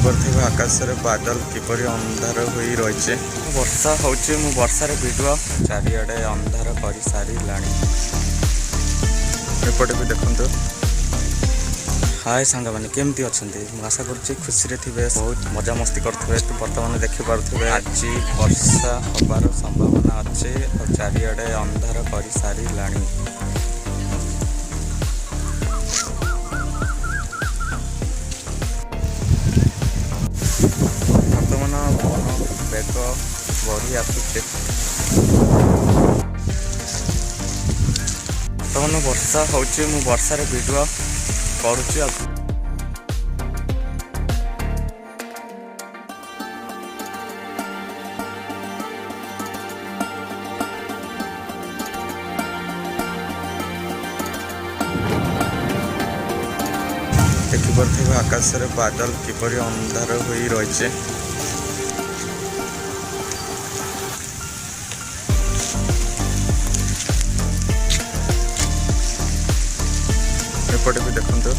ଦେଖିପାରୁଥିବା ଆକାଶରେ ବାଦଲ କିପରି ଅନ୍ଧାର ହୋଇ ରହିଛି। ବର୍ଷା ହେଉଛି, ମୁଁ ବର୍ଷାରେ ଭିଡ଼ିଓ ଚାରିଆଡ଼େ ଅନ୍ଧାର କରିସାରିଲାଣି। ଏପଟେ ବି ଦେଖନ୍ତୁ। ହାଏ ସାଙ୍ଗମାନେ, କେମିତି ଅଛନ୍ତି? ମୁଁ ଆଶା କରୁଛି ଖୁସିରେ ଥିବେ, ବହୁତ ମଜାମସ୍ତି କରୁଥିବେ। ବର୍ତ୍ତମାନ ଦେଖିପାରୁଥିବେ ଆଜି ବର୍ଷା ହେବାର ସମ୍ଭାବନା ଅଛି ଆଉ ଚାରିଆଡ଼େ ଅନ୍ଧାର କରିସାରିଲାଣି। ବର୍ତ୍ତମାନ ପବନ ବେଗ ବଢ଼ି ଆସୁଛି। ବର୍ତ୍ତମାନ ବର୍ଷା ହେଉଛି, ମୁଁ ବର୍ଷାରେ ଭିଡ଼ିଓ କରୁଛି ଆଉ ଦେଖିପାରୁଥିବା ଆକାଶରେ ବାଦଲ କିପରି ଅନ୍ଧାର ହୋଇ ରହିଛି। ଏପଟେ ବି ଦେଖନ୍ତୁ।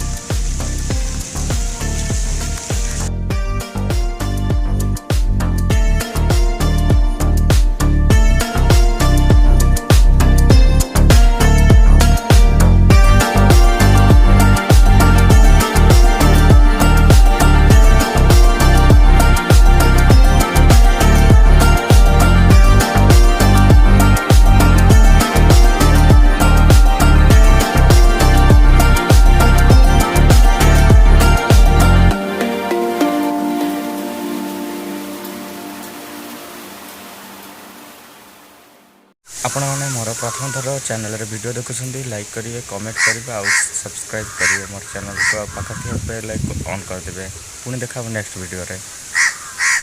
ଆପଣମାନେ ମୋର ପ୍ରଥମ ଥର ଚ୍ୟାନେଲରେ ଭିଡ଼ିଓ ଦେଖୁଛନ୍ତି, ଲାଇକ୍ କରିବେ, କମେଣ୍ଟ କରିବେ ଆଉ ସବସ୍କ୍ରାଇବ୍ କରିବେ। ମୋର ଚ୍ୟାନେଲକୁ ପାଖରେ ଥିବା ବେଲ୍ ଆଇକନ୍ ଅନ୍ କରିଦେବେ। ପୁଣି ଦେଖା ହେବ ନେକ୍ସଟ ଭିଡ଼ିଓରେ।